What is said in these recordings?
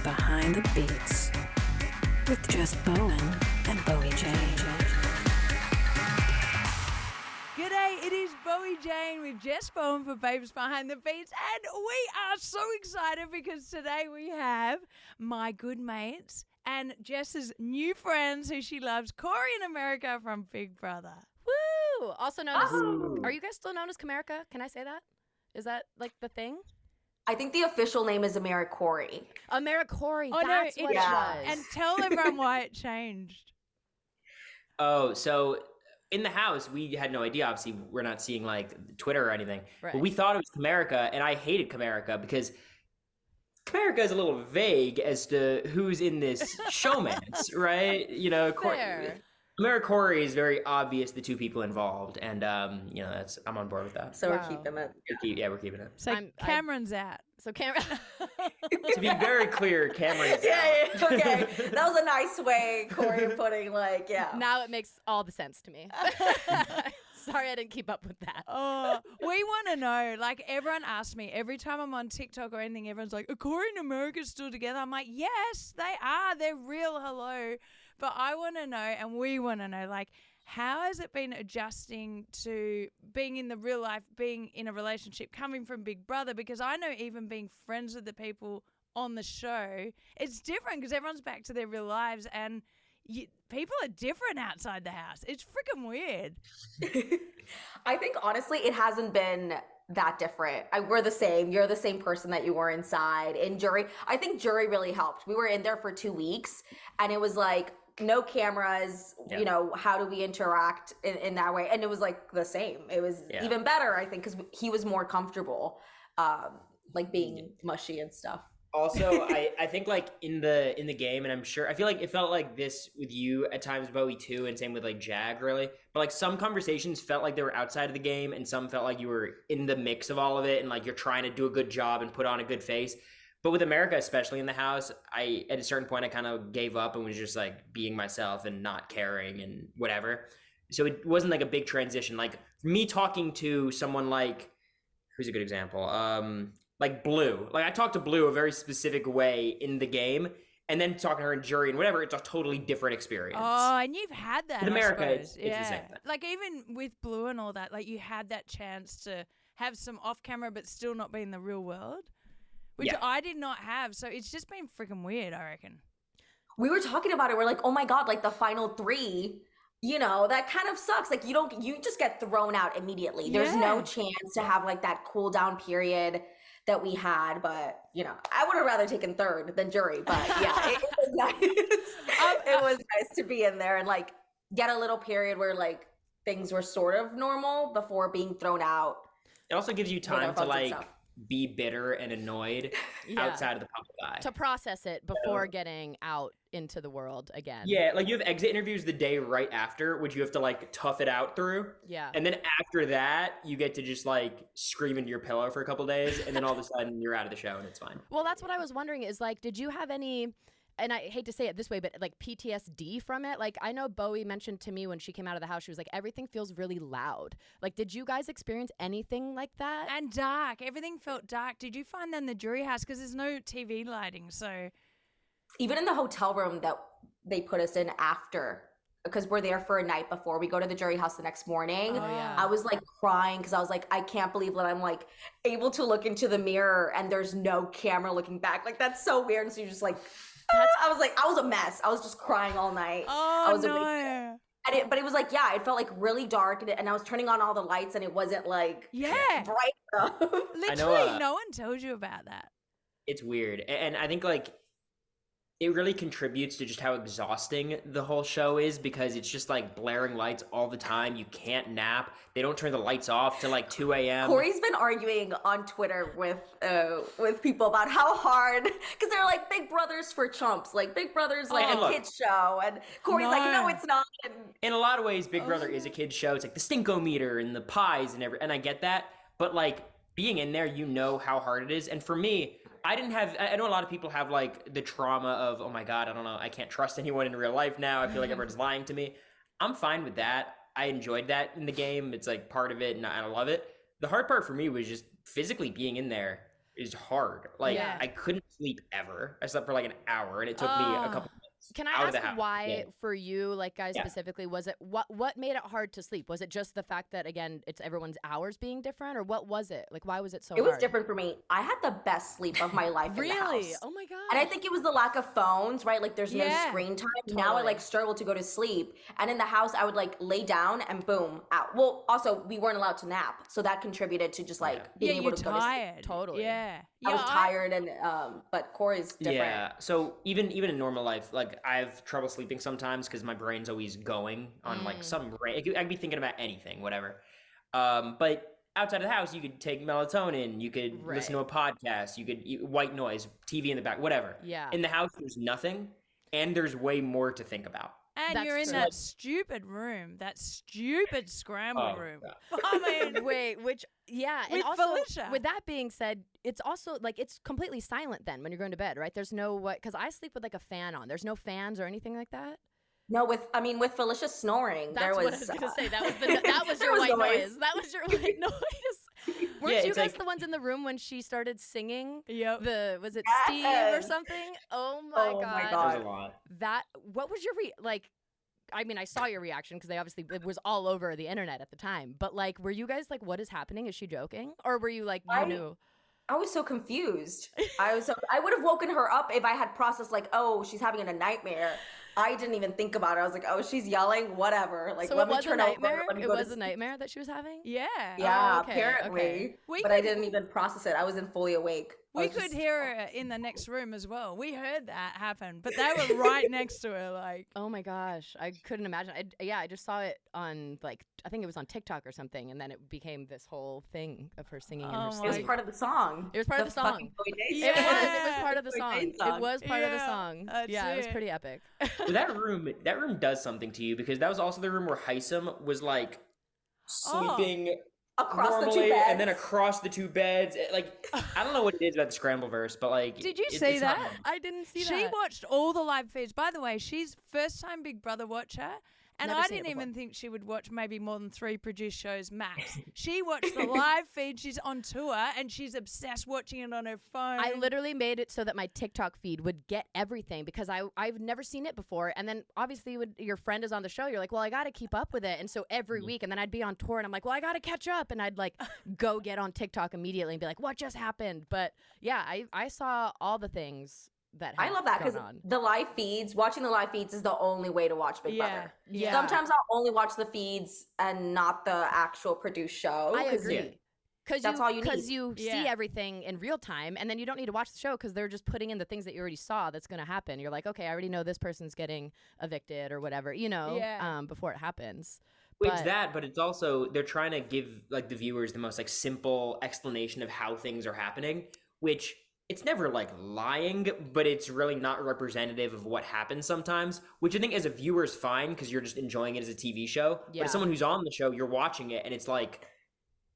Behind the Beats with Jess Bowie and Bowie Jane. G'day, it is Bowie Jane with Jess Bowie for Babes Behind the Beats, and we are so excited because today we have my good mates and Jess's new friends who she loves, Cory and America from Big Brother. Woo! Also known as, are you guys still known as Comerica? Can I say that? Is that like the thing? I think the official name is America Cory. America Cory, Oh, that's no, what it was. And tell everyone why it changed. Oh, so in the house, we had no idea. Obviously, we're not seeing like Twitter or anything. Right. But we thought it was Comerica, and I hated Comerica because Comerica is a little vague as to who's in this showmance, right? You know, Fair. America Cory is very obvious, the two people involved, and you know, I'm on board with that. So Wow. we're keeping it. We're keeping it. So Cameron's out. So Cameron. To be very clear, Cameron is Yeah, out. okay. That was a nice way, Cory, putting yeah. Now it makes all the sense to me. Sorry I didn't keep up with that. Oh, we want to know. Like, everyone asks me every time I'm on TikTok or anything, everyone's like, are Cory and America still together? I'm like, yes, they are. They're real. Hello. But I want to know, and we want to know, like, how has it been adjusting to being in the real life, being in a relationship, coming from Big Brother? Because I know even being friends with the people on the show, it's different because everyone's back to their real lives and people are different outside the house. It's freaking weird. I think, honestly, it hasn't been that different. We're the same. You're the same person that you were inside. In jury, I think jury really helped. We were in there for 2 weeks, and it was like, no cameras, Yeah. you know, how do we interact in that way? And it was like the same. It was even better, I think, because he was more comfortable, like being mushy and stuff. Also, I think like in the game, and I'm sure I feel like it felt like this with you at times, Bowie too, and same with like Jag, really. But like some conversations felt like they were outside of the game, and some felt like you were in the mix of all of it, and like you're trying to do a good job and put on a good face. But with America, especially in the house, at a certain point I kind of gave up and was just like being myself and not caring and whatever. So it wasn't like a big transition. Like me talking to someone like, who's a good example? Like Blue. Like I talked to Blue a very specific way in the game, and then talking to her in jury and whatever, it's a totally different experience. Oh, and you've had that. In America, I it's suppose. the same thing. Like even with Blue and all that, like you had that chance to have some off camera, but still not be in the real world, which I did not have. So it's just been freaking weird, I reckon. We were talking about it. We're like, oh my God, like the final 3, you know, that kind of sucks. Like you just get thrown out immediately. There's no chance to have like that cool down period that we had. But, you know, I would have rather taken third than jury. But yeah, it was nice. It was nice to be in there and like get a little period where like things were sort of normal before being thrown out. It also gives you time to like stuff. be bitter and annoyed outside of the public eye. To process it before getting out into the world again. Yeah, like you have exit interviews the day right after, which you have to like tough it out through. Yeah. And then after that, you get to just like scream into your pillow for a couple days, and then all of a sudden you're out of the show and it's fine. Well, that's what I was wondering is like, did you have any, and I hate to say it this way, but like PTSD from it? Like I know Bowie mentioned to me when she came out of the house, she was like, everything feels really loud. Like, did you guys experience anything like that? And dark. Everything felt dark. Did you find that in the jury house? Because there's no TV lighting, so... Even in the hotel room that they put us in after, because we're there for a night before we go to the jury house the next morning. Oh, yeah. I was like crying because I was like, I can't believe that I'm like able to look into the mirror and there's no camera looking back. Like that's so weird. And so you're just like, I was like, I was a mess. I was just crying all night. Oh, I was no. awake. But it was like, yeah, it felt like really dark, and I was turning on all the lights, and it wasn't like bright enough. Literally, no one told you about that. It's weird. And I think like it really contributes to just how exhausting the whole show is, because it's just like blaring lights all the time. You can't nap. They don't turn the lights off till like 2 a.m. Cory's been arguing on Twitter with people about how hard, because they're like Big Brother's for chumps, like Big Brother's like a kid's show, and Cory's like, no, it's not. And in a lot of ways, Big Brother is a kid's show. It's like the stinkometer and the pies and I get that, but like being in there, you know how hard it is. And for me, I know a lot of people have like the trauma of, oh my God, I don't know, I can't trust anyone in real life now. I feel like everyone's lying to me. I'm fine with that. I enjoyed that in the game. It's like part of it and I love it. The hard part for me was just physically being in there is hard. Like Yeah. I couldn't sleep ever. I slept for like an hour, and it took me a couple minutes. Can I out of the ask house. why Yeah. for you, like guys Yeah. specifically, was it what made it hard to sleep? Was it just the fact that again it's everyone's hours being different, or what was it? Like why was it so It was hard? different for me. I had the best sleep of my life in the Really? house. Oh my god. And I think it was the lack of phones, right? Like there's no Yeah, screen time. Now I totally. like struggle to go to sleep. And in the house, I would like lay down and boom, out. Well, also we weren't allowed to nap. So that contributed to just like being able you're to go to sleep. tired. Totally. Yeah. I was tired and but Cory's different. Yeah. So even in normal life, like I have trouble sleeping sometimes because my brain's always going on like some I could be thinking about anything, whatever. But outside of the house, you could take melatonin, you could listen to a podcast, you could white noise, TV in the back, whatever. Yeah. In the house, there's nothing, and there's way more to think about. And That's you're in true. that stupid room, that stupid scramble Oh, room. God. I mean, Wait, which yeah, and With also Felicia. with that being said, it's also like it's completely silent then when you're going to bed, right? There's no what because I sleep with like a fan on. There's no fans or anything like that. No, with Felicia snoring, That's there was what I was gonna say. That was that was there your was white noise. noise. That was your white noise. Weren't Yeah, you it's guys like- the ones in the room when she started singing? Yep. Was it Steve or Yes. something? Oh my Oh god. my God. There's a lot. That what was your like I mean, I saw your reaction because it was all over the internet at the time. But like, were you guys like, "What is happening? Is she joking?" Or were you like, "You knew"? I was so confused. I would have woken her up if I had processed like, oh, she's having a nightmare. I didn't even think about it. I was like, oh, she's yelling, whatever. Like, So let it me was a turn over. nightmare. Let me It go to was a sleep. nightmare that she was having. Yeah. Yeah, Oh, okay, apparently. okay. But I didn't even process it. I wasn't fully awake. I We was could just- hear her in the next room as well. We heard that happen, but they were right next to her. Like, Oh my gosh, I couldn't imagine. I just saw it on like I think it was on TikTok or something, and then it became this whole thing of her singing in her Oh sleep. It was Like- part of the song. It was part of the song. fucking Bowie Jane Yeah. It was. song. It was part of the Bowie song. Jane It was part of the Yeah, song. that's Yeah, it was it. pretty epic. But that room does something to you because that was also the room where Heisem was like sleeping Across the normally two beds. and then across the two beds. Like I don't know what it is about the Scrambleverse, but like Did you it's see not that? normal. I didn't see she that. watched all the live feeds. By the way, she's first time Big Brother watcher. And Never I seen it didn't even before. think she would watch maybe more than 3 produced shows max. She watched the live feed. She's on tour and she's obsessed watching it on her phone. I literally made it so that my TikTok feed would get everything because I've never seen it before. And then obviously when your friend is on the show, you're like, well, I got to keep up with it. And so every week, and then I'd be on tour and I'm like, well, I got to catch up. And I'd like go get on TikTok immediately and be like, what just happened? But yeah, I saw all the things that I have love that gone because on. the live feeds, watching the live feeds is the only way to watch Big Yeah, Brother. yeah. Sometimes I'll only watch the feeds and not the actual produced show. I 'cause agree. Because That's all you Because need. you Yeah. see everything in real time, and then you don't need to watch the show because they're just putting in the things that you already saw that's going to happen. You're like, okay, I already know this person's getting evicted or whatever, Yeah. before it happens. Well, it's But- that, but it's also they're trying to give like the viewers the most like simple explanation of how things are happening, which it's never like lying, but it's really not representative of what happens sometimes, which I think as a viewer is fine because you're just enjoying it as a TV show. But Yeah. as someone who's on the show, you're watching it and it's like,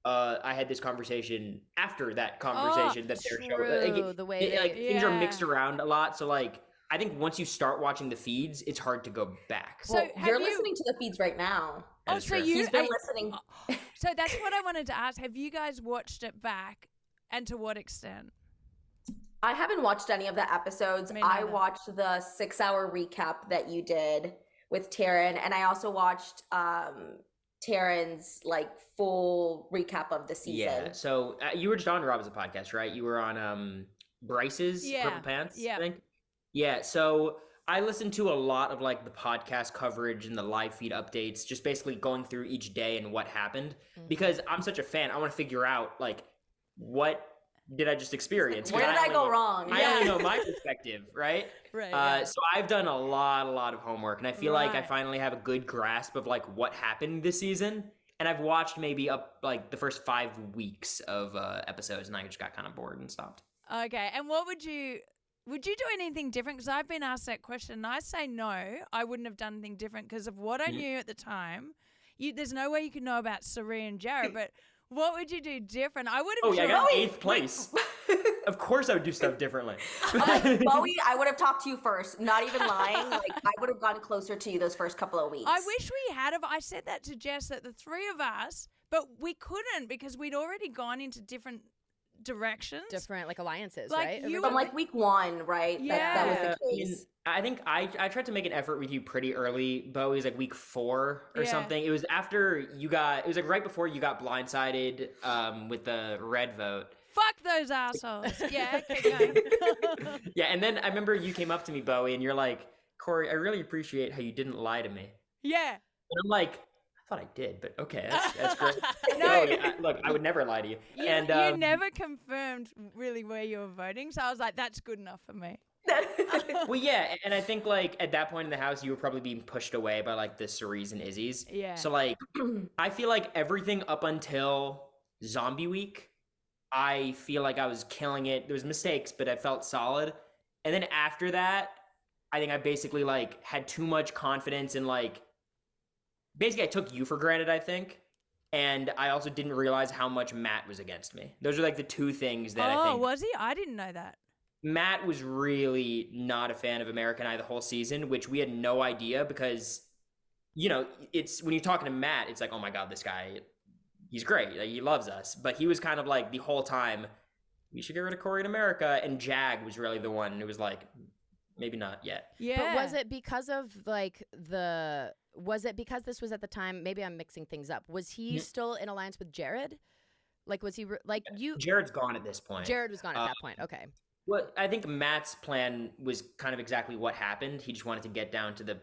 I had this conversation after that conversation that they're showing. true, the way like they- things are Yeah. mixed around a lot. So like, I think once you start watching the feeds, it's hard to go back. So Well, have you're you- listening to the feeds right now. That Oh, is so true. you- He's been I- listening. So that's what I wanted to ask. Have you guys watched it back and to what extent? I haven't watched any of the episodes. Me I neither. watched the 6-hour recap that you did with Taryn, and I also watched Taryn's like full recap of the season. Yeah. So you were just on Rob's podcast, right? You were on Bryce's Yeah, Purple Pants, yeah. I think. Yeah. So I listened to a lot of like the podcast coverage and the live feed updates, just basically going through each day and what happened because I'm such a fan. I want to figure out like what did I just experience? 'Cause Where did I only go know- wrong? I only know my perspective, right? Right. So I've done a lot of homework, and I feel like I Right. finally have a good grasp of like what happened this season. And I've watched maybe up like the first 5 weeks of episodes, and I just got kind of bored and stopped. Okay. And what would you do anything different? Because I've been asked that question, and I say no. I wouldn't have done anything different because of what I knew at the time. There's no way you could know about Sari and Jared, but what would you do different? I would have. Oh yeah, I got Joey, 8th place. Of course, I would do stuff differently. Bowie, I would have talked to you first. Not even lying. Like I would have gotten closer to you those first couple of weeks. I wish we had. I said that to Jess, that the three of us, but we couldn't because we'd already gone into different directions. Different like alliances, Like, right? you From like week 1, right? That was Yeah. the case. I think I tried to make an effort with you pretty early, Bo. It was like week 4 or Yeah. something. It was after you got. It was like right before you got blindsided with the red vote. Fuck those assholes. Yeah, keep going. Yeah, and then I remember you came up to me, Bowie, and you're like, Cory, I really appreciate how you didn't lie to me. Yeah. And I'm like, I thought I did, but okay, that's great. No. Bowie, look, I would never lie to you. And You never confirmed really where you were voting, so I was like, that's good enough for me. well, yeah, and I think like at that point in the house, you were probably being pushed away by like the Cerise and Izzy's. Yeah. So like, I feel like everything up until Zombie Week, I feel like I was killing it. There was mistakes, but I felt solid. And then after that, I think I basically like had too much confidence in like, basically I took you for granted, I think. And I also didn't realize how much Matt was against me. Those are like the two things that I think. Was he? I didn't know that. Matt was really not a fan of America and I the whole season, which we had no idea because, you know, it's when you're talking to Matt, it's like, oh my God, this guy, he's great. Like, he loves us. But he was kind of like the whole time, we should get rid of Cory and America. And Jag was really the one who was like, maybe not yet. Yeah. But was it because of like was it because this was at the time, maybe I'm mixing things up. Was he still in alliance with Jared? Like, was he like you? Jared's gone at this point. Jared was gone at that point. Okay. Well, I think Matt's plan was kind of exactly what happened. He just wanted to get down to the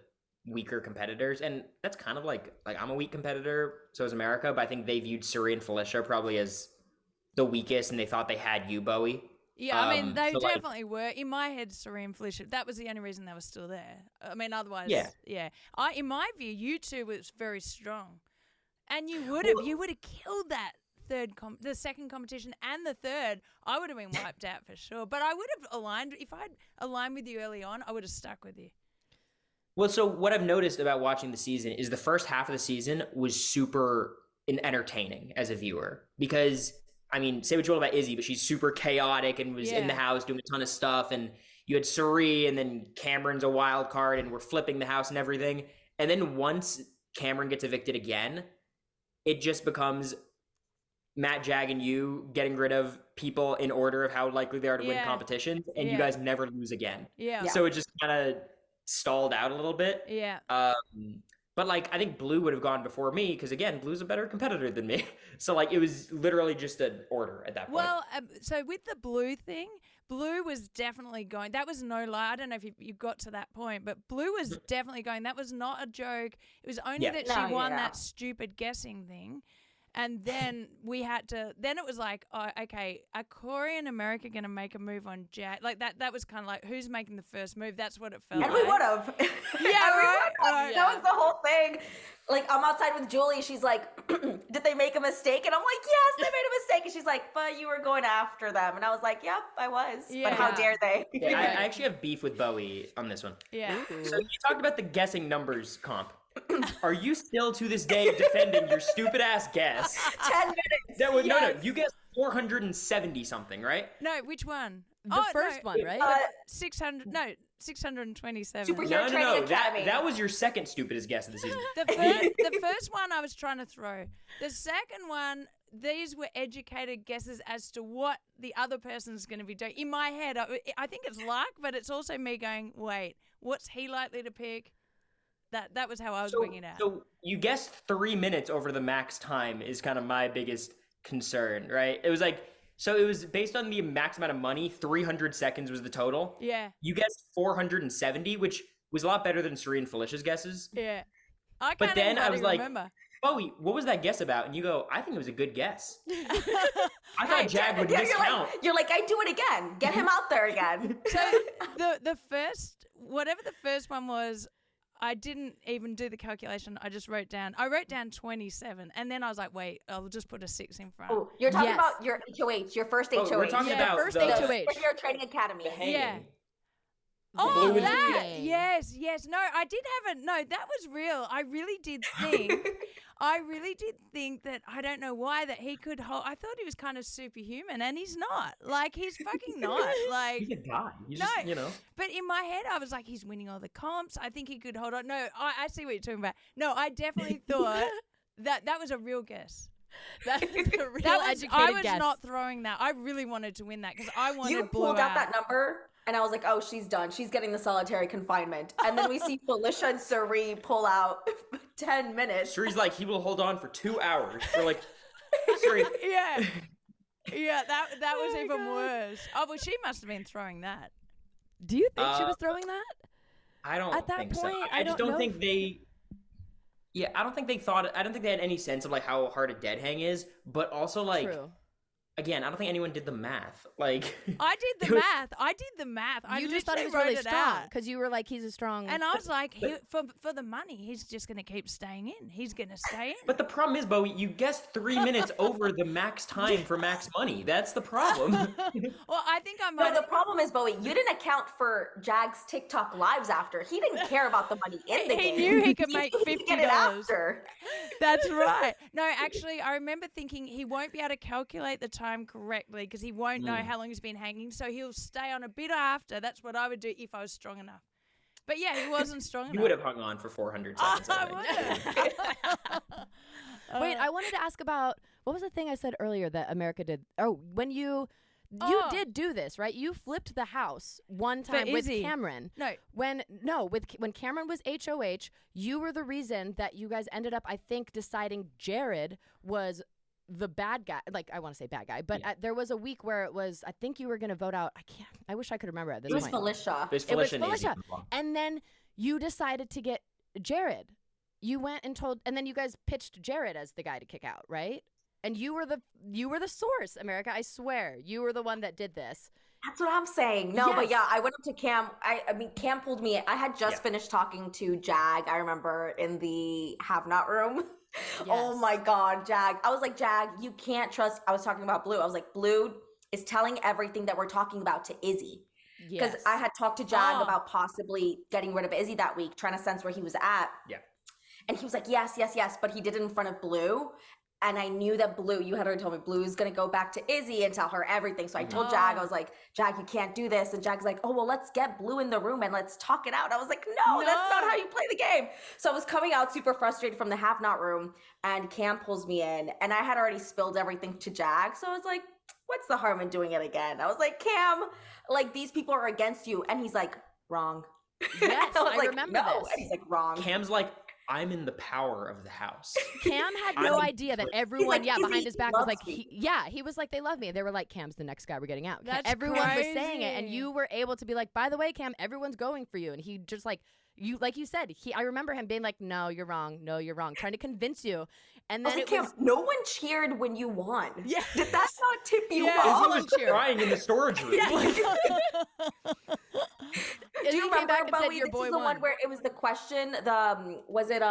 weaker competitors. And that's kind of like I'm a weak competitor, so is America. But I think they viewed Suri and Felicia probably as the weakest, and they thought they had you, Bowie. Yeah, I mean, they so, like- definitely were. In my head, Serene Felicia, that was the only reason they were still there. I mean, otherwise, Yeah. In my view, you two was very strong. And you would have killed that the second competition and the third. I would have been wiped out for sure. But I would have aligned. If I'd aligned with you early on, I would have stuck with you. Well, so what I've noticed about watching the season is the first half of the season was super entertaining as a viewer because, I mean, say what you will about Izzy, but she's super chaotic and was in the house doing a ton of stuff. And you had Suri, and then Cameron's a wild card, and we're flipping the house and everything. And then once Cameron gets evicted again, it just becomes Matt, Jag, and you getting rid of people in order of how likely they are to win competitions, and you guys never lose again. Yeah. So it just kind of stalled out a little bit. Yeah. But like, I think Blue would have gone before me because, again, Blue's a better competitor than me. So like, it was literally just an order at that point. Well, so with the Blue thing, Blue was definitely going. That was no lie. I don't know if you got to that point, but Blue was definitely going. That was not a joke. It was only that she won that stupid guessing thing. And then we had to, then it was like, oh, okay, are Cory and America going to make a move on Jag? Like that was kind of like, who's making the first move? That's what it felt And like. we would have. Right. That was the whole thing. Like, I'm outside with Julie. She's like, did they make a mistake? And I'm like, yes, they made a mistake. And she's like, but you were going after them. And I was like, yep, I was. But how dare they? I actually have beef with Bowie on this one. Yeah. So you talked about the guessing numbers comp. Are you still to this day defending your stupid ass guess? 10 minutes. That was, No, you guessed 470 something, right? No, which one? The first one, right? 627. Superhero Training Academy. That was your second stupidest guess of the season. The first one I was trying to throw. The second one, these were educated guesses as to what the other person's going to be doing. In my head, I think it's luck, but it's also me going, wait, what's he likely to pick? That was how I was winging out. So you guessed 3 minutes over the max time is kind of my biggest concern, right? It was like, so it was based on the max amount of money, 300 seconds was the total. Yeah. You guessed 470, which was a lot better than Suri and Felicia's guesses. Yeah. I But can't then even I was like, remember. Bowie, what was that guess about? And you go, I think it was a good guess. I thought Jag would you're discount. you're like, I do it again. Get him out there again. So the first, whatever the first one was, I didn't even do the calculation. I just wrote down 27. And then I was like, wait, I'll just put a 6 in front. Oh, you're talking about your HOH, your first HOH. We're talking about first the HOH. Superhero Training Academy. Yeah. Blue Oh, was- that. Yes. No, I did have a, no, that was real. I really did think that, I don't know why, that he could hold, I thought he was kind of superhuman, and he's not. Like, he's fucking not. Like, He's a guy. He's No. just, you know. but in my head, I was like, he's winning all the comps. I think he could hold on. No, I see what you're talking about. No, I definitely thought that was a real guess. That is a real I educated was guess. not throwing that. I really wanted to win that because I wanted You Blue pulled out out. that number, and I was like, oh, she's done. She's getting the solitary confinement. And then we see Felicia and Sari pull out 10 minutes. Suri's like, he will hold on for 2 hours. We're like, Suri. Yeah. Yeah, that was even worse. Oh, well, she must have been throwing that. Do you think she was throwing that? I don't At that think point, so. I I just don't don't know. think they. Yeah, I don't think they thought. I don't think they had any sense of like how hard a dead hang is. But also like, True. again, I don't think anyone did the math. Like, I did the math. I did the math. I You just thought he was literally really wrote it strong out. because you were like, he's a strong. And I was like, for the money, he's just going to keep staying in. He's going to stay in. but the problem is, Bowie, you guessed 3 minutes over the max time for max money. That's the problem. Well, I think I No, might the problem is, Bowie, you didn't account for Jag's TikTok lives after. He didn't care about the money in the He game. knew he could make He'd get it $50. after. That's right. No, actually, I remember thinking he won't be able to calculate the time correctly because he won't know how long he's been hanging. So he'll stay on a bit after. That's what I would do if I was strong enough. But yeah, he wasn't strong enough. You would have hung on for 400 seconds. I think. Wait, I wanted to ask about what was the thing I said earlier that America did? Oh, when you did do this, right? You flipped the house one For time with Izzy. Cameron. No. When Cameron was HOH, you were the reason that you guys ended up, I think, deciding Jared was the bad guy. Like, I want to say bad guy, but there was a week where it was, I think you were going to vote out. I wish I could remember at this It was point. Felicia. There's It was Felicia and Izzy Felicia. involved. And then you decided to get Jared. You went and told, and then you guys pitched Jared as the guy to kick out, right? And you were the source, America. I swear, you were the one that did this. That's what I'm saying. No, but Yes. yeah, I went up to Cam. I mean, Cam pulled me. I had just finished talking to Jag, I remember, in the have not room. Oh Yes. my God, Jag. I was like, Jag, you can't trust. I was talking about Blue. I was like, Blue is telling everything that we're talking about to Izzy. Because Yes. I had talked to Jag Oh. about possibly getting rid of Izzy that week, trying to sense where he was at. Yeah. And he was like, yes, yes, yes. But he did it in front of Blue. And I knew that Blue, you had already told me Blue is going to go back to Izzy and tell her everything. So I told Jag, I was like, Jag, you can't do this. And Jag's like, oh, well, let's get Blue in the room and let's talk it out. I was like, no, that's not how you play the game. So I was coming out super frustrated from the have not room. And Cam pulls me in. And I had already spilled everything to Jag. So I was like, what's the harm in doing it again? I was like, Cam, like, these people are against you. And he's like, wrong. Yes, I was I like, remember no. this. And he's like, wrong. Cam's like, I'm in the power of the house. Cam had no I'm- idea that everyone, like, behind Izzy his back was loves like, me. he was like, they love me. They were like, Cam's the next guy we're getting out. That's Everyone was saying it, and crazy. you were able to be like, by the way, Cam, everyone's going for you. And he just like you said, I remember him being like, no, you're wrong, trying to convince you. And I then was it like, was Cam, no one cheered when you won. Yeah. Did that not tip you Yeah. off? Izzy was crying in the storage room. Like, Do you came remember, back and said Bowie, your this boy is the won. one where it was the question, was it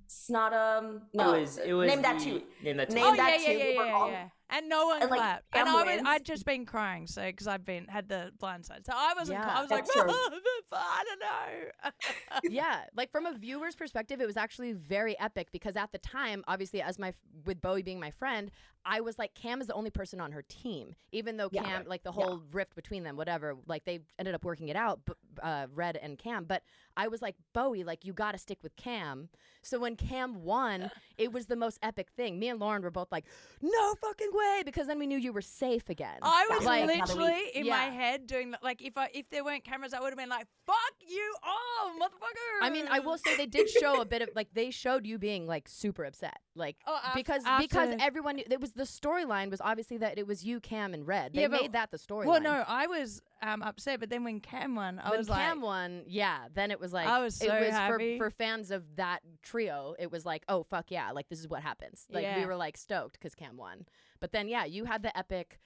Snottum? No, it was name that the- too. Name that too. Name Oh that yeah, too. yeah, We yeah, were yeah, all- yeah. And no one And, like, clapped. Cam And wins. I'd just been crying, so because been had the blind side, so I wasn't. Yeah, I was like, that's true. I don't know. yeah, like from a viewer's perspective, it was actually very epic because at the time, obviously, with Bowie being my friend, I was like, Cam is the only person on her team, even though Yeah. Cam, like the whole rift between them, whatever, like they ended up working it out, Red and Cam. But I was like, Bowie, like you got to stick with Cam. So when Cam won, it was the most epic thing. Me and Lauren were both like, no fucking way, because then we knew you were safe again. I was Like, literally in my yeah. head doing like if there weren't cameras, I would have been like, "Fuck you all, motherfucker!" I mean, I will say they did show a bit of like they showed you being like super upset, like because after- everyone it was the storyline was obviously that it was you, Cam, and Red. They Yeah, but- made that the storyline. Well, no, I was upset, but then when Cam won, I when was Cam like, won, yeah, then it was like I was so it was happy. for fans of that trio. It was like, oh fuck yeah, like this is what happens. Like we Yeah. were like stoked because Cam won. But then yeah, you had the epic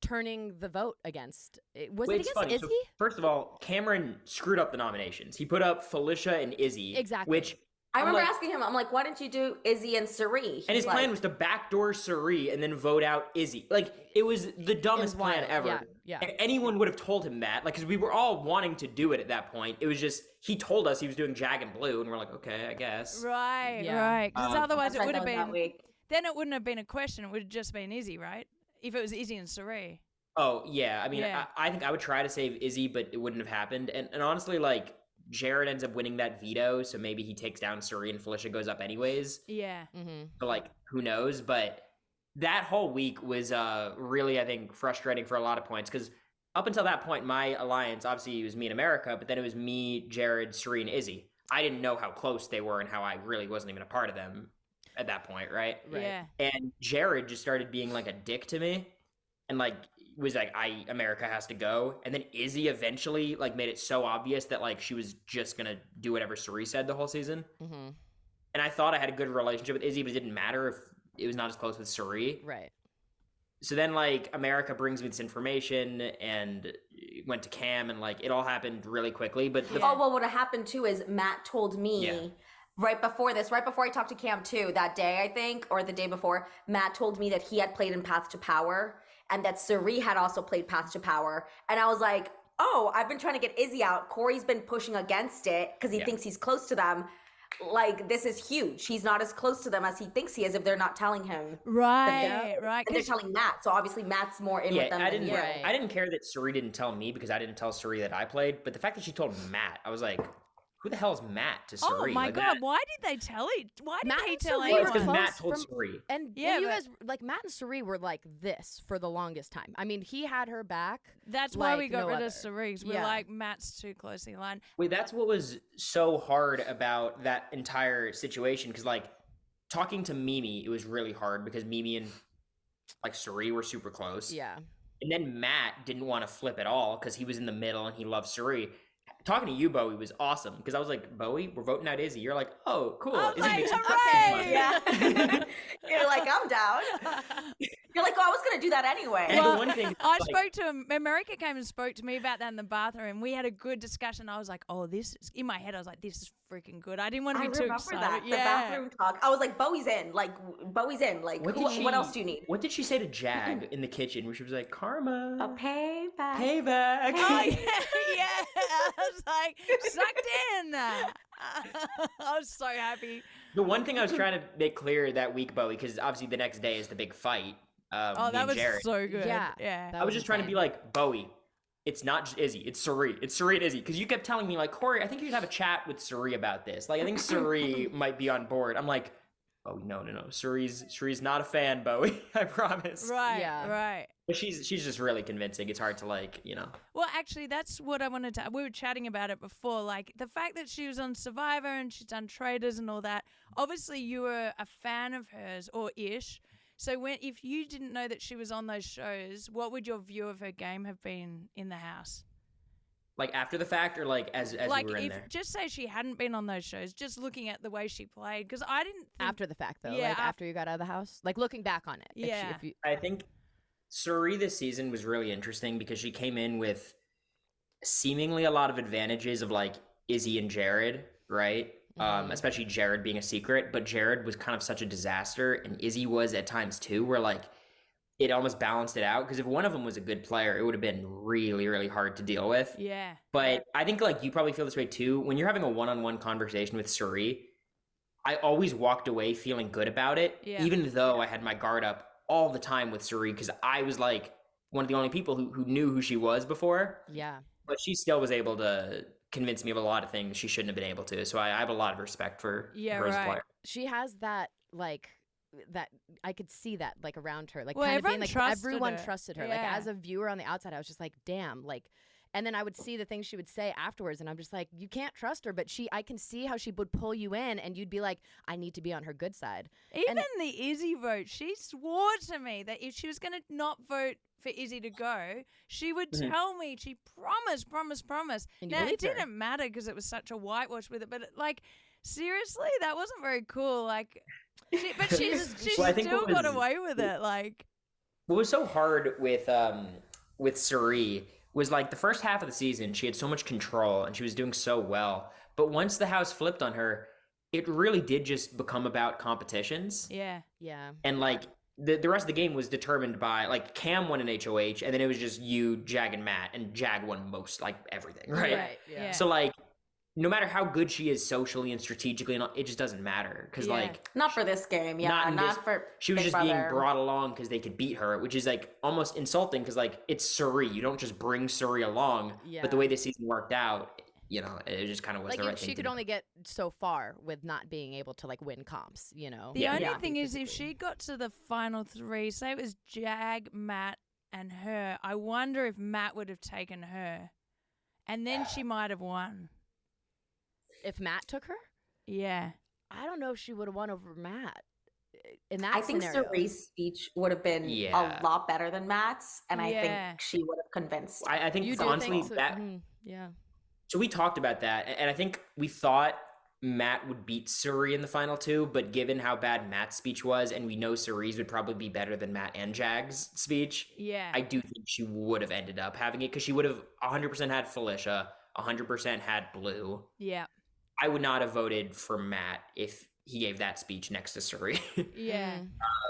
turning the vote against. Was Wait, it it's against funny. Izzy? So, first of all, Cameron screwed up the nominations. He put up Felicia and Izzy. Exactly. Which I I'm remember like- asking him, I'm like, why didn't you do Izzy and Sari? And his plan was to backdoor Suri and then vote out Izzy. Like, it was the dumbest plan wild. ever. Yeah. And anyone would have told him that. Like, because we were all wanting to do it at that point. It was just, he told us he was doing Jag and Blue, and we're like, okay, I guess. right, Yeah. right, because otherwise it would have that been. week. Then it wouldn't have been a question. It would have just been Izzy, right? If it was Izzy and Sari. Oh, yeah. I mean, Yeah. I think I would try to save Izzy, but it wouldn't have happened. And honestly, like, Jared ends up winning that veto, so maybe he takes down Suri and Felicia goes up anyways. Yeah. But like, who knows? But that whole week was really, I think, frustrating for a lot of points because up until that point, my alliance, obviously it was me and America, but then it was me, Jared, Suri, and Izzy. I didn't know how close they were and how I really wasn't even a part of them at that point, right? Yeah. And Jared just started being like a dick to me and like was like, America has to go. And then Izzy eventually like made it so obvious that like she was just gonna do whatever Suri said the whole season. And I thought I had a good relationship with Izzy, but it didn't matter if it was not as close with Suri. Right. So then like America brings me this information and went to Cam and like it all happened really quickly. But Oh, well, what happened too is Matt told me right before I talked to Cam too, that day, I think, or the day before, Matt told me that he had played in Path to Power and that Suri had also played Path to Power. And I was like, oh, I've been trying to get Izzy out. Cory's been pushing against it because he thinks he's close to them. Like, this is huge. He's not as close to them as he thinks he is if they're not telling him. Right. And they're telling Matt. So obviously Matt's more in with them than you. I didn't care that Suri didn't tell me because I didn't tell Suri that I played. But the fact that she told Matt, I was like, who the hell is Matt to Suri? Oh my like, God! Matt, Why did they tell it? Why did Matt he and tell Suri anyone? were because close Matt told from- Suri. And Yeah, you but- guys, like Matt and Suri were like this for the longest time. I mean, he had her back. That's why we like got no rid other. of Cerise. We're Yeah. like, Matt's too closely aligned. Wait, that's what was so hard about that entire situation. Because, like, talking to Mimi, it was really hard because Mimi and, like, Suri were super close. Yeah. And then Matt didn't want to flip at all because he was in the middle and he loved Suri. Talking to you, Bowie, was awesome because I was like, Bowie, we're voting out Izzy. You're like, oh, cool. I'm Izzy like, makes some hooray! money. Yeah. You're like, I'm down. You're like, oh, I was going to do that anyway. And the one thing, I like, spoke to him. America came and spoke to me about that in the bathroom. We had a good discussion. I was like, oh, this is, in my head, I was like, this is freaking good. I didn't want to I be too remember excited. that. Yeah. The bathroom talk. I was like, Bowie's in. Like, Bowie's in. Like, what, what else do you need? What did she say to Jag in the kitchen where she was like, Karma, A payback. payback? Oh, yeah. Yeah. I was like, sucked in. I was so happy. The one thing I was trying to make clear that week, Bowie, because obviously the next day is the big fight. Oh, me that and was Jared. so good. Yeah. Yeah. That I was just trying to be like, Bowie, it's not just Izzy, it's Suri. It's Suri and Izzy. Because you kept telling me, like, Cory, I think you should have a chat with Suri about this. Like, I think Suri might be on board. I'm like, oh, no. Suri's not a fan, Bowie. I promise. Right. Yeah. Right. But she's just really convincing. It's hard to, like, you know. Well, actually, that's what I wanted to. We were chatting about it before. Like, the fact that she was on Survivor and she's done Traders and all that. Obviously, you were a fan of hers, or ish. So if you didn't know that she was on those shows, what would your view of her game have been in the house? Like, after the fact or, like, as Like, we were in if there? just say she hadn't been on those shows, just looking at the way she played, because I didn't think, after the fact, though. Yeah, Like after you got out of the house. Like looking back on it. Yeah. If you, I think Suri this season was really interesting because she came in with seemingly a lot of advantages of like Izzy and Jared, right? Especially Jared being a secret, but Jared was kind of such a disaster, and Izzy was at times too, where like it almost balanced it out. Because if one of them was a good player, it would have been really, really hard to deal with. yeah. But I think like you probably feel this way too. When you're having a one-on-one conversation with Suri, I always walked away feeling good about it, Yeah. even though I had my guard up all the time with Suri because I was like one of the only people who knew who she was before. yeah. But she still was able to convince me of a lot of things she shouldn't have been able to. So I have a lot of respect for Yeah, her as a right. player. She has that, like, that I could see that, like, around her. Like, Well, kind of being everyone like, trusted everyone her. trusted her. Like, Yeah. as a viewer on the outside, I was just like, damn. Like, and then I would see the things she would say afterwards, and I'm just like, you can't trust her. But I can see how she would pull you in, and you'd be like, I need to be on her good side. Even the Izzy vote, she swore to me that if she was going to not vote for Izzy to go, she would tell me. She promised. And you Now, it believed her. didn't matter because it was such a whitewash with it, but like, seriously, that wasn't very cool. Like, she Well, I think still what got was- away with it. Like, What was so hard with Suri was like the first half of the season, she had so much control and she was doing so well. But once the house flipped on her, it really did just become about competitions. yeah. Yeah. And like the rest of the game was determined by like Cam won an HOH and then it was just you, Jag, and Matt, and Jag won most like everything, right? Right. Yeah. So like no matter how good she is socially and strategically, and all, it just doesn't matter because Yeah. like Not for this game. Yeah. Not in Not this- for she was Big just being Brother. brought along because they could beat her, which is like almost insulting because like it's Suri. You don't just bring Suri along. Yeah. But the way this season worked out, it just kind of was Like the right she thing could to do. only get so far with not being able to like win comps, you know. The Yeah. only Yeah. thing is, if she got to the final 3, say it was Jag, Matt, and her, I wonder if Matt would have taken her, and then she might have won. If Matt took her, Yeah. I don't know if she would have won over Matt in that I think scenario. Cerie's speech would have been Yeah. a lot better than Matt's, and I Yeah. think she would have convinced. I think You do honestly think so? that. Yeah. So we talked about that, and I think we thought Matt would beat Suri in the final 2, but given how bad Matt's speech was, and we know Suri's would probably be better than Matt and Jag's speech, Yeah. I do think she would have ended up having it because she would have 100% had Felicia, 100% had Blue. Yeah. I would not have voted for Matt if he gave that speech next to Suri. Yeah.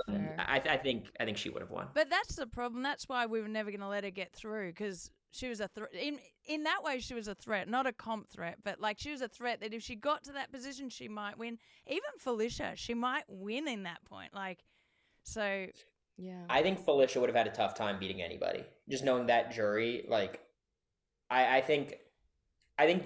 Fair. I think she would have won. But that's the problem. That's why we were never going to let her get through, because she was a threat. In that way, she was a threat, not a comp threat, but like she was a threat that if she got to that position, she might win. Even Felicia, she might win in that point. Like, so Yeah. I think Felicia would have had a tough time beating anybody. Just knowing that jury, like, I think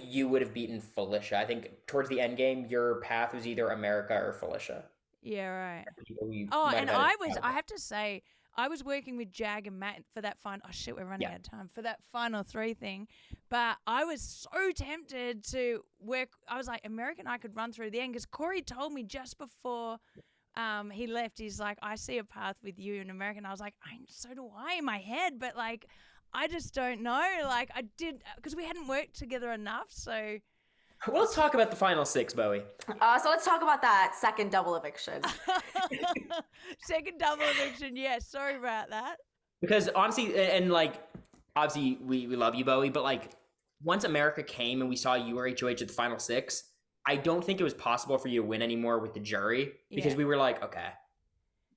you would have beaten Felicia. I think towards the end game, your path was either America or Felicia. yeah, right. You Oh, might and have had I have to say, I was working with Jag and Matt for that final. Oh shit, we're running out of time for that final 3 thing. But I was so tempted to work. I was like, America and I could run through the end, because Cory told me just before he left. He's like, I see a path with you and America. And I was like, so do I in my head, but like, I just don't know. Like I did, because we hadn't worked together enough. So Well, let's talk about the final 6, Bowie. So let's talk about that second double eviction. second double eviction. Yeah, sorry about that. Because honestly, and like, obviously, we love you, Bowie, but like, once America came and we saw you were HOH at the final 6, I don't think it was possible for you to win anymore with the jury, because Yeah. we were like, okay,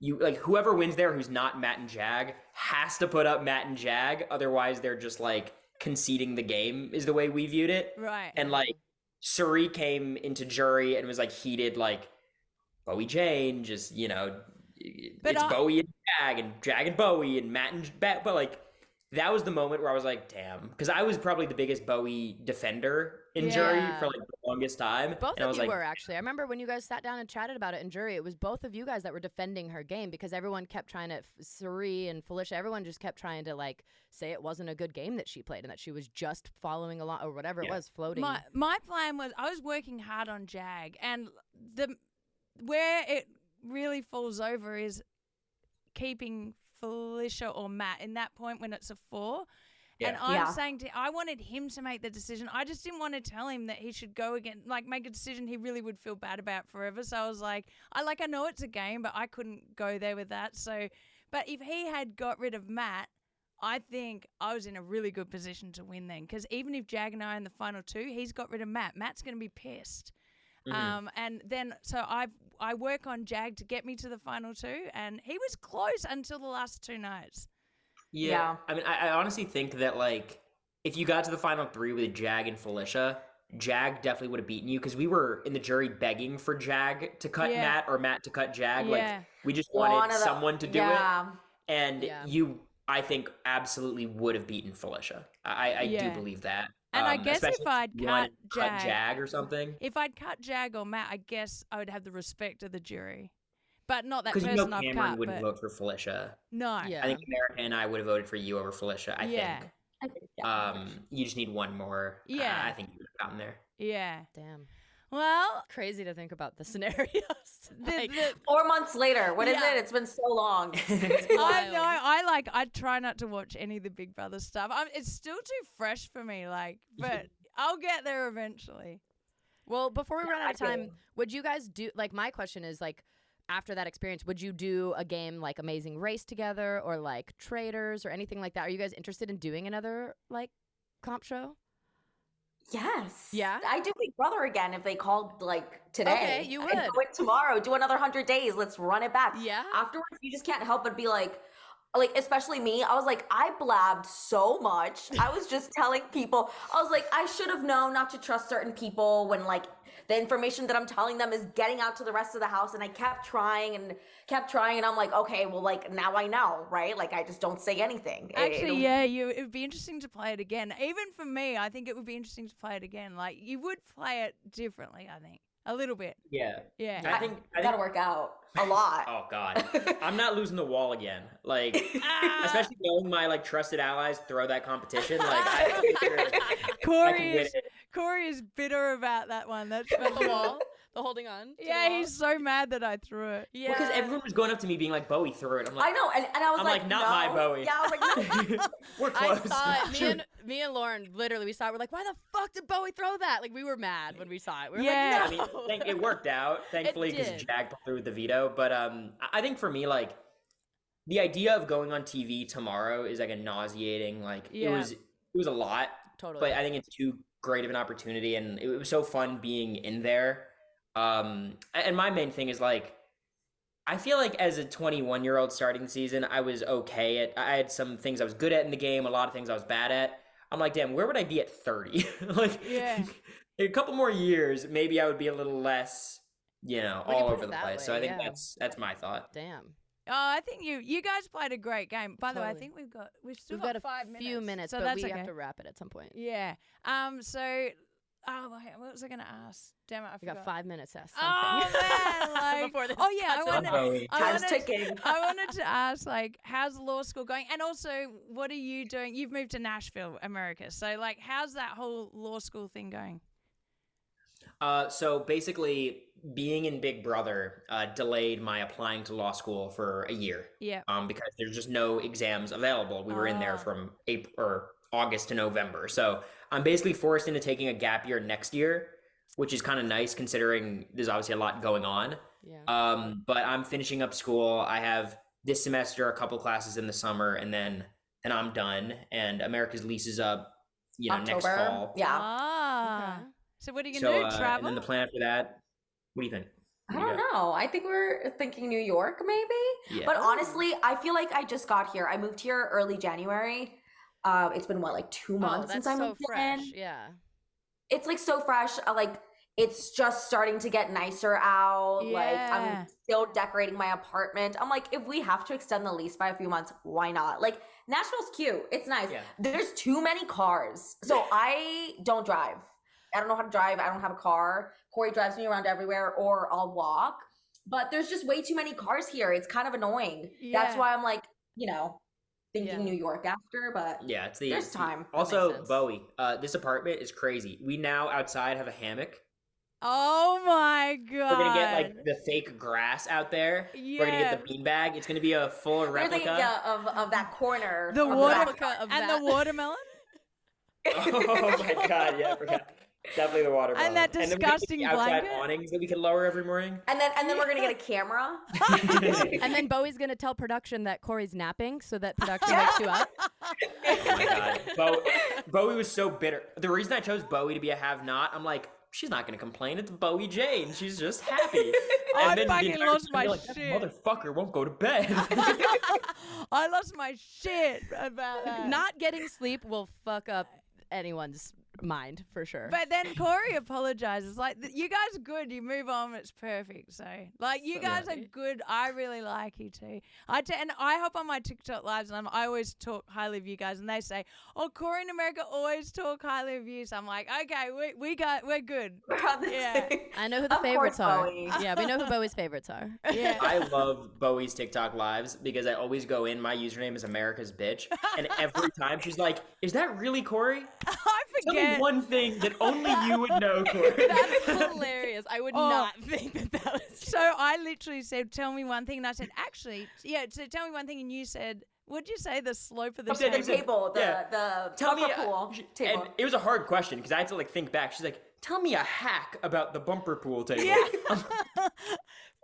you like whoever wins there who's not Matt and Jag has to put up Matt and Jag, otherwise they're just like conceding the game, is the way we viewed it. Right. And like, Suri came into jury and was like heated, like Bowie Jane, just But it's Bowie and Jag and Bowie and Matt and but like that was the moment where I was like, damn, because I was probably the biggest Bowie defender in jury Yeah. for like the longest time. Both and I of was you like, were actually. I remember when you guys sat down and chatted about it in jury, it was both of you guys that were defending her game, because everyone kept trying to, Suri and Felicia, everyone just kept trying to like say it wasn't a good game that she played and that she was just following along or whatever it Yeah. was, floating. My plan was, I was working hard on Jag, and where it really falls over is keeping Felicia or Matt in that point when it's a 4. Yeah. And I'm Yeah. saying I wanted him to make the decision. I just didn't want to tell him that he should go again, like make a decision he really would feel bad about forever. So I was like, I know it's a game, but I couldn't go there with that. So, but if he had got rid of Matt, I think I was in a really good position to win then. Because even if Jag and I are in the final 2, he's got rid of Matt. Matt's going to be pissed. And then so I work on Jag to get me to the final 2, and he was close until the last 2 nights. yeah. I mean, I honestly think that like if you got to the final 3 with Jag and Felicia, Jag definitely would have beaten you, because we were in the jury begging for Jag to cut Yeah. Matt or Matt to cut Jag. Yeah. Like we just One wanted of the- someone to do it. yeah. And Yeah. you, I think, absolutely would have beaten Felicia. I do Yeah. believe that. And I guess if especially I'd you wanted cut to cut Jag- Jag or something. If I'd cut Jag or Matt, I guess I would have the respect of the jury. But not that Because person Cameron I've cut. wouldn't But vote for Felicia. no. Yeah. I think America and I would have voted for you over Felicia, I Yeah. think. I think, yeah. You just need one more. Yeah. I think you would have gotten there. Yeah. Damn. Well, Crazy to think about the scenarios. Like, 4 months later. What is Yeah. it? It's been so long. I know. I try not to watch any of the Big Brother stuff. It's still too fresh for me. Like, but I'll get there eventually. well, before we run out of I time, do. would you guys do, like, my question is, like, after that experience, would you do a game like Amazing Race together or like Traders or anything like that? Are you guys interested in doing another like comp show? Yes. Yeah? I do Big Brother again if they called like today. Okay, you And would. do it tomorrow. Do another 100 days. Let's run it back. Yeah. Afterwards, you just can't help but be like, especially me, I was like, I blabbed so much. I was just telling people, I was like, I should have known not to trust certain people when like the information that I'm telling them is getting out to the rest of the house. And I kept trying and I'm like, okay, well, like now I know, right? Like I just don't say anything. Actually, it would be interesting to play it again. Even for me, I think it would be interesting to play it again. Like you would play it differently, I think. A little bit. Yeah. Yeah. I think gotta work out a lot. Oh God, I'm not losing the wall again. Like, especially knowing my like trusted allies throw that competition. Like, I think I can win it. Corey is bitter about that one. That's About the wall, the holding on. Yeah, he's so mad that I threw it. Yeah. Because everyone was going up to me being like, Bowie threw it. I'm like, I know, and I was I'm like, like, not no. my Bowie. Yeah, I was like, no. we're I close. saw it. Me and Lauren literally we saw it. We're like, why the fuck did Bowie throw that? Like we were mad when we saw it. We were Yeah. like, no. I mean, it worked out, thankfully, because did. Jag pulled through with the veto. But I think for me, like, the idea of going on TV tomorrow is like a nauseating. Like, it was a lot. Totally. But I think it's too great of an opportunity, and it was so fun being in there. And my main thing is like, I feel like as a 21-year-old starting the season, I was okay at. I had some things I was good at in the game, a lot of things I was bad at. I'm like, damn, where would I be at 30? Like, Yeah. a couple more years, maybe I would be a little less, We can all put over it the that place. So way, I think yeah. that's my thought. Damn. Oh, I think you guys played a great game. By the way, I Totally. think we've still We've got a 5 minutes. few minutes, so but that's we okay. have to wrap it at some point. Yeah. What was I gonna ask? Damn it, I We forgot. got 5 minutes. Something. Oh man, like, Before this oh yeah, cuts I off. wanted, Bowie. I Time's wanted, ticking. I wanted to ask, like, how's law school going? And also, what are you doing? You've moved to Nashville, America. So, like, how's that whole law school thing going? So basically, being in Big Brother delayed my applying to law school for a year. Yeah. Because there's just no exams available. We were in there from April or August to November. So I'm basically forced into taking a gap year next year, which is kind of nice considering there's obviously a lot going on. Yeah. But I'm finishing up school. I have this semester a couple classes in the summer, and then I'm done. And America's lease is up, next October. fall. Yeah. Ah. Okay. So, what are you So gonna do? and Travel? then the plan after that. What do you think? I don't know. I think we're thinking New York, maybe. Yeah. But honestly, I feel like I just got here. I moved here early January. It's been like 2 months that's since I so moved fresh. in. Yeah. It's like so fresh. Like it's just starting to get nicer out. Like Yeah. I'm still decorating my apartment. I'm like, if we have to extend the lease by a few months, why not? Like Nashville's cute. It's nice. Yeah. There's too many cars. So I don't drive. I don't know how to drive. I don't have a car. Cory drives me around everywhere or I'll walk. But there's just way too many cars here. It's kind of annoying. That's Yeah. why I'm like, thinking Yeah. New York after, but Yeah, it's there's time. makes Also, sense. Bowie, this apartment is crazy. We now outside have a hammock. Oh my god. We're gonna get like the fake grass out there. We're gonna get the beanbag. It's gonna be a full We're replica. thinking of that corner. The of water- back. Replica of and that. the watermelon Oh my god, yeah, I forgot. Definitely the watermelon. And that then we're gonna get disgusting the outside blanket. awnings that we can lower every morning. And then we're gonna get a camera. And then Bowie's gonna tell production that Corey's napping, so that production wakes you up. Oh my god, Bowie was so bitter. The reason I chose Bowie to be a have-not, I'm like, she's not gonna complain. It's Bowie Jane. She's just happy. I the fucking entire lost time my you're like, that shit. motherfucker won't go to bed. I lost my shit about that. Not getting sleep will fuck up anyone's mind for sure. But then Cory apologizes. Like, you guys are good. You move on. It's perfect. So, like, you So guys are happy. good. I really like you too. And I hop on my TikTok lives and I always talk highly of you guys. And they say, "Oh, Cory and America always talk highly of you." So I'm like, okay, we're good. We're on the Yeah. same- I know who the Of favorites course, are. Bowie. Yeah, we know who Bowie's favorites are. Yeah. I love Bowie's TikTok lives because I always go in. My username is America's Bitch, and every time she's like, "Is that really Cory? I Tell me forget. one thing that only you would know, Cory." That's hilarious. I would Oh. not think that was So I literally said, "Tell me one thing," and I said, "Actually, yeah." So tell me one thing, and you said, "What'd you say? The slope of the Update The table." table, Yeah. the Tell me, bumper pool table. and it was a hard question because I had to like think back. She's like, "Tell me a hack about the bumper pool table." Yeah.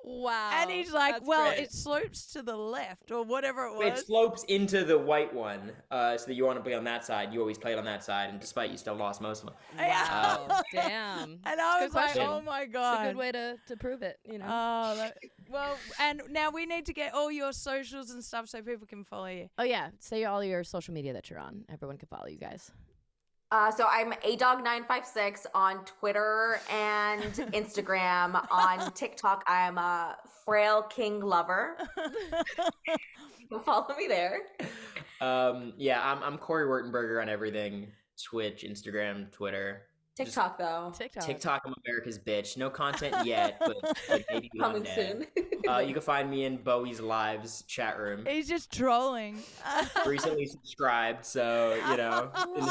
wow. And he's like, That's "Well, great. it slopes to the left, or whatever it It was." slopes into the white one, so that you want to play on that side. You always played on that side, and despite you still lost most of them. Wow. Damn. And I Good was like, question. "Oh my It's god!" a good way to prove it, you know. Well, and now we need to get all your socials and stuff so people can follow you. Oh yeah, say all your social media that you're on. Everyone can follow you guys. So I'm adog956 on Twitter and Instagram. On TikTok, I'm a frail king lover. You can follow me there. Yeah, I'm Cory Wertenberger on everything. Twitch, Instagram, Twitter. TikTok though. TikTok, I'm America's bitch. No content yet, but maybe one Coming day. soon. You can find me in Bowie's Lives chat room. He's just trolling. Recently subscribed, so in the I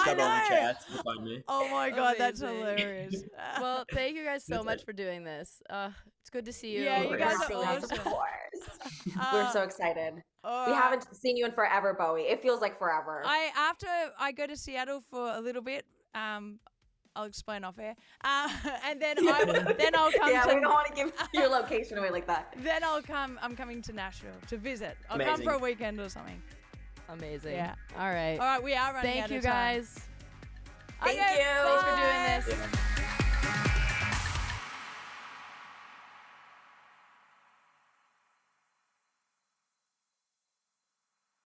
sub-only know. chats, you can find me. Oh my god, that's Amazing. hilarious. Well, thank you guys so much for doing this. It's good to see you. Yeah, you guys are Yes, awesome. of course. We're so excited. Uh, We haven't seen you in forever, Bowie. It feels like forever. After I go to Seattle for a little bit, I'll explain off air, and then I'll come. Yeah, to, we don't want to give your location away like that. Then I'll come. I'm coming to Nashville to visit. I'll come Amazing. for a weekend or something. Amazing. Yeah. All right. All right, we are running out Thank you of time. guys. Thank Okay, you. Thanks for Bye. doing this. Yeah.